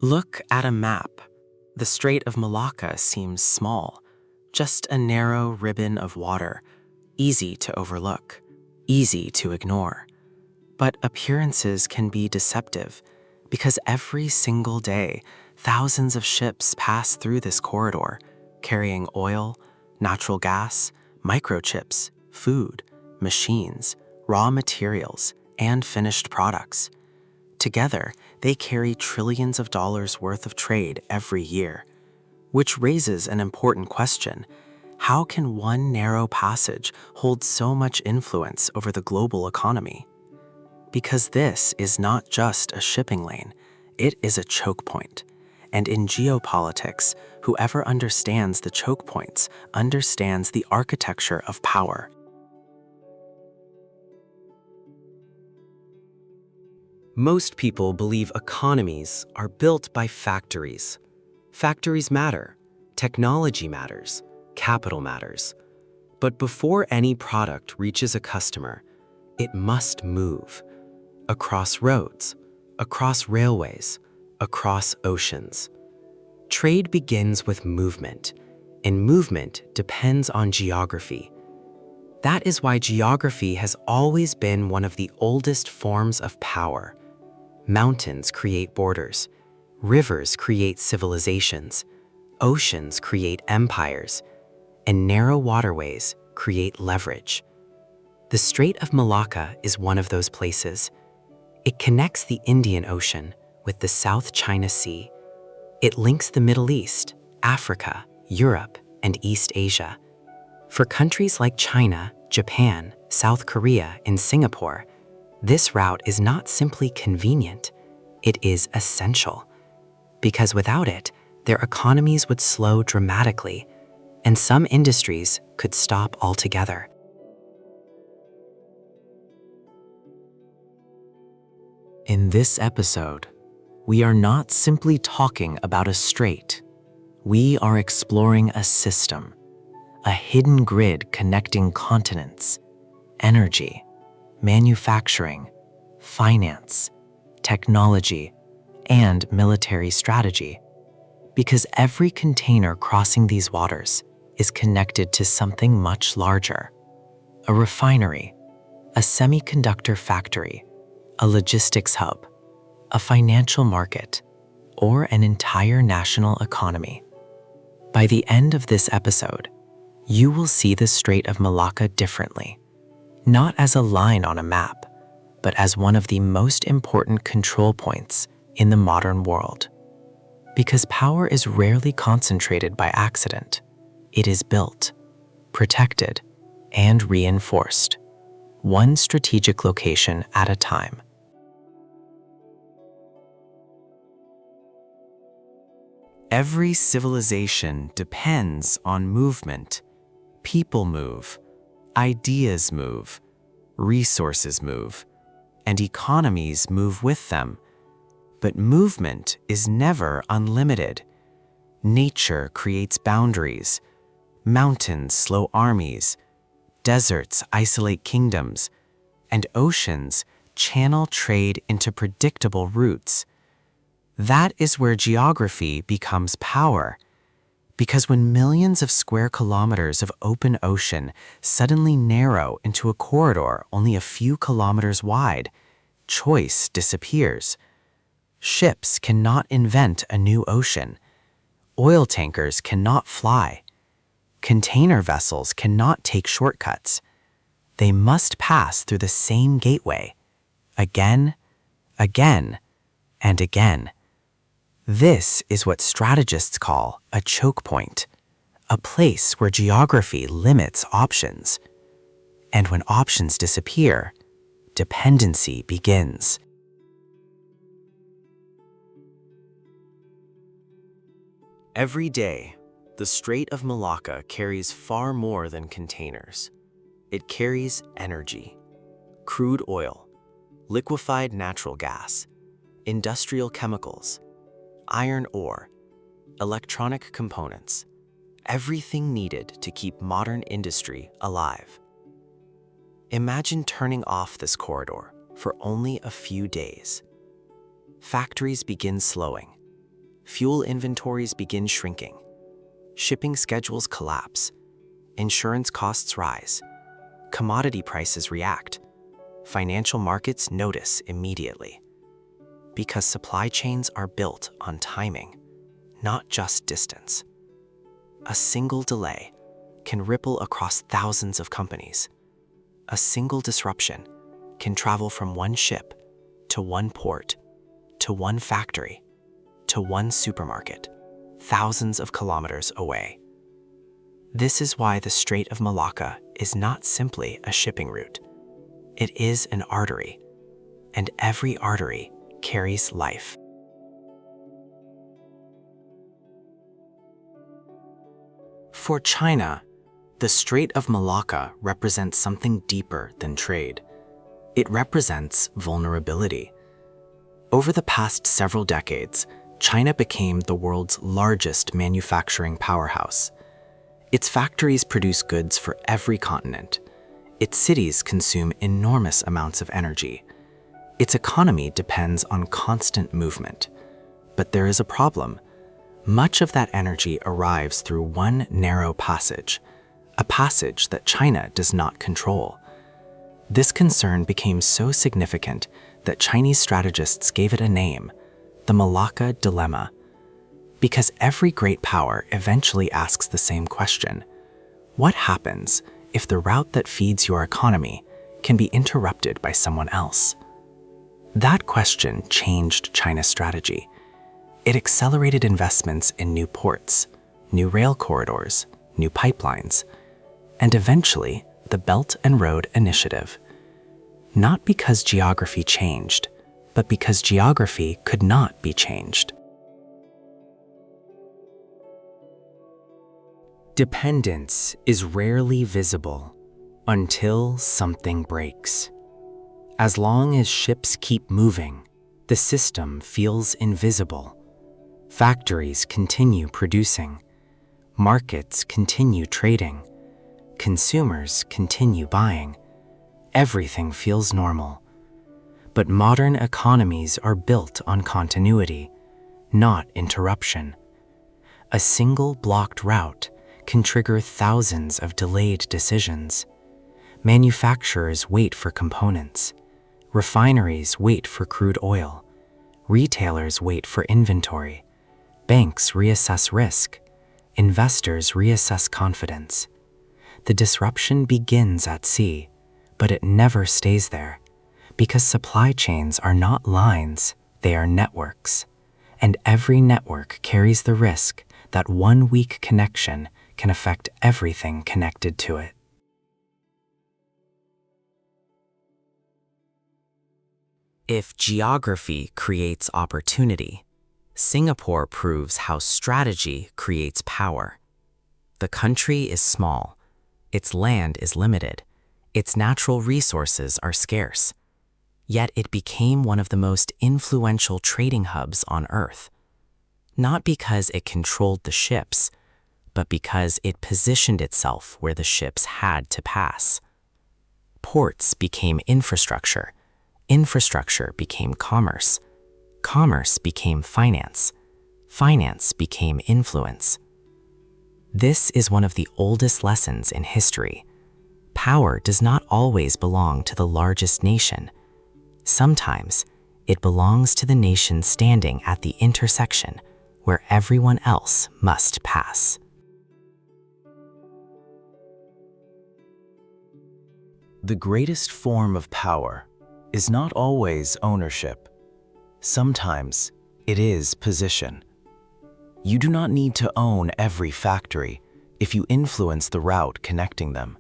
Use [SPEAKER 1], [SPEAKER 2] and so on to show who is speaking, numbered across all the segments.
[SPEAKER 1] Look at a map. The Strait of Malacca seems small, just a narrow ribbon of water, easy to overlook, easy to ignore. But appearances can be deceptive because every single day, thousands of ships pass through this corridor, carrying oil, natural gas, microchips, food, machines, raw materials, and finished products. Together, they carry trillions of dollars worth of trade every year, which raises an important question. How can one narrow passage hold so much influence over the global economy? Because this is not just a shipping lane, it is a choke point. And in geopolitics, whoever understands the choke points understands the architecture of power.
[SPEAKER 2] Most people believe economies are built by factories. Factories matter, technology matters, capital matters. But before any product reaches a customer, it must move. Across roads, across railways, across oceans. Trade begins with movement, and movement depends on geography. That is why geography has always been one of the oldest forms of power. Mountains create borders, rivers create civilizations, oceans create empires, and narrow waterways create leverage. The Strait of Malacca is one of those places. It connects the Indian Ocean with the South China Sea. It links the Middle East, Africa, Europe, and East Asia. For countries like China, Japan, South Korea, and Singapore, this route is not simply convenient, it is essential. Because without it, their economies would slow dramatically, and some industries could stop altogether.
[SPEAKER 1] In this episode, we are not simply talking about a strait. We are exploring a system, a hidden grid connecting continents, energy, manufacturing, finance, technology, and military strategy. Because every container crossing these waters is connected to something much larger. A refinery, a semiconductor factory, a logistics hub, a financial market, or an entire national economy. By the end of this episode, you will see the Strait of Malacca differently, not as a line on a map, but as one of the most important control points in the modern world. Because power is rarely concentrated by accident, it is built, protected, and reinforced, one strategic location at a time. Every civilization depends on movement. People move, ideas move, resources move, and economies move with them. But movement is never unlimited. Nature creates boundaries. Mountains slow armies, deserts isolate kingdoms, and oceans channel trade into predictable routes. That is where geography becomes power. Because when millions of square kilometers of open ocean suddenly narrow into a corridor only a few kilometers wide, choice disappears. Ships cannot invent a new ocean. Oil tankers cannot fly. Container vessels cannot take shortcuts. They must pass through the same gateway, again, again, and again. This is what strategists call a choke point, a place where geography limits options. And when options disappear, dependency begins. Every day, the Strait of Malacca carries far more than containers. It carries energy, crude oil, liquefied natural gas, industrial chemicals, iron ore, electronic components, everything needed to keep modern industry alive. Imagine turning off this corridor for only a few days. Factories begin slowing, fuel inventories begin shrinking. Shipping schedules collapse. Insurance costs rise. Commodity prices react. Financial markets notice immediately. Because supply chains are built on timing, not just distance. A single delay can ripple across thousands of companies. A single disruption can travel from one ship to one port, to one factory, to one supermarket, thousands of kilometers away. This is why the Strait of Malacca is not simply a shipping route. It is an artery, and every artery carries life. For China, the Strait of Malacca represents something deeper than trade. It represents vulnerability. Over the past several decades, China became the world's largest manufacturing powerhouse. Its factories produce goods for every continent. Its cities consume enormous amounts of energy. Its economy depends on constant movement. But there is a problem. Much of that energy arrives through one narrow passage, a passage that China does not control. This concern became so significant that Chinese strategists gave it a name, the Malacca Dilemma. Because every great power eventually asks the same question: what happens if the route that feeds your economy can be interrupted by someone else? That question changed China's strategy. It accelerated investments in new ports, new rail corridors, new pipelines, and eventually the Belt and Road Initiative. Not because geography changed, but because geography could not be changed. Dependence is rarely visible until something breaks. As long as ships keep moving, the system feels invisible. Factories continue producing. Markets continue trading. Consumers continue buying. Everything feels normal. But modern economies are built on continuity, not interruption. A single blocked route can trigger thousands of delayed decisions. Manufacturers wait for components. Refineries wait for crude oil. Retailers wait for inventory. Banks reassess risk. Investors reassess confidence. The disruption begins at sea, but it never stays there, because supply chains are not lines, they are networks. And every network carries the risk that one weak connection can affect everything connected to it. If geography creates opportunity, Singapore proves how strategy creates power. The country is small, its land is limited, its natural resources are scarce, yet it became one of the most influential trading hubs on Earth. Not because it controlled the ships, but because it positioned itself where the ships had to pass. Ports became infrastructure. Infrastructure became commerce. Commerce became finance. Finance became influence. This is one of the oldest lessons in history. Power does not always belong to the largest nation. Sometimes it belongs to the nation standing at the intersection where everyone else must pass.
[SPEAKER 3] The greatest form of power is not always ownership. Sometimes it is position. You do not need to own every factory if you influence the route connecting them.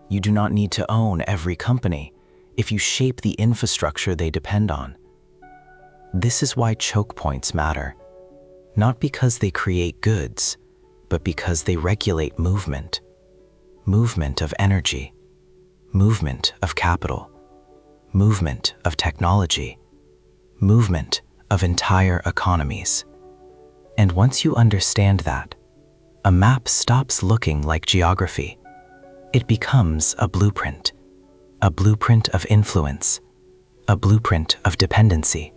[SPEAKER 3] You do not need to own every company if you shape the infrastructure they depend on. This is why choke points matter, not because they create goods, but because they regulate movement. Movement of energy, movement of capital, movement of technology, movement of entire economies. And once you understand that, a map stops looking like geography. It becomes a blueprint of influence, a blueprint of dependency,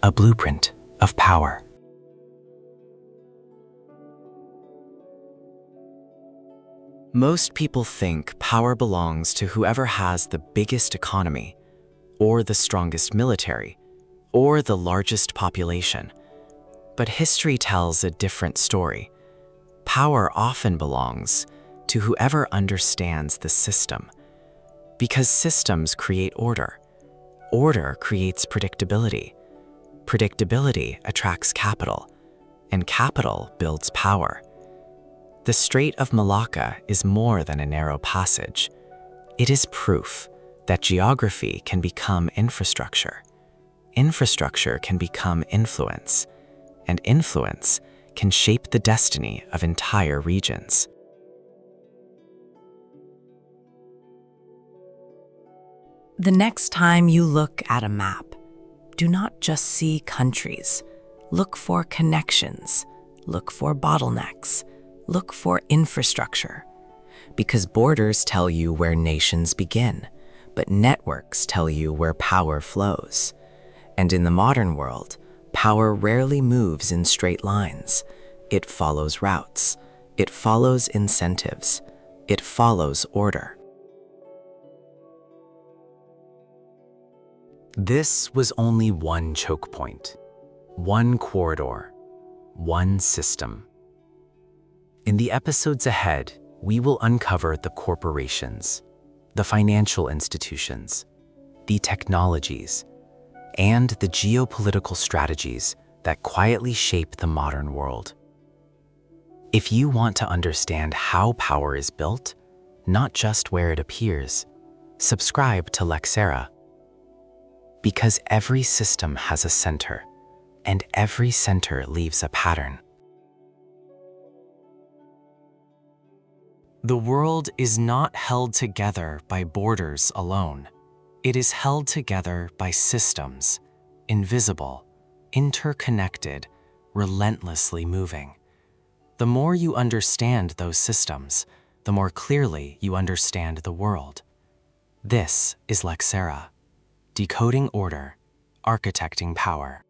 [SPEAKER 3] a blueprint of power. Most people think power belongs to whoever has the biggest economy, or the strongest military, or the largest population. But history tells a different story. Power often belongs to whoever understands the system, because systems create order. Order creates predictability. Predictability attracts capital, and capital builds power. The Strait of Malacca is more than a narrow passage. It is proof that geography can become infrastructure. Infrastructure can become influence, and influence can shape the destiny of entire regions.
[SPEAKER 4] The next time you look at a map, do not just see countries. Look for connections. Look for bottlenecks. Look for infrastructure. Because borders tell you where nations begin, but networks tell you where power flows. And in the modern world, power rarely moves in straight lines. It follows routes. It follows incentives. It follows order.
[SPEAKER 3] This was only one choke point, one corridor, one system. In the episodes ahead, we will uncover the corporations, the financial institutions, the technologies, and the geopolitical strategies that quietly shape the modern world. If you want to understand how power is built, not just where it appears, subscribe to LEXERA. Because every system has a center, and every center leaves a pattern.
[SPEAKER 1] The world is not held together by borders alone. It is held together by systems, invisible, interconnected, relentlessly moving. The more you understand those systems, the more clearly you understand the world. This is LEXERA, decoding order, architecting power.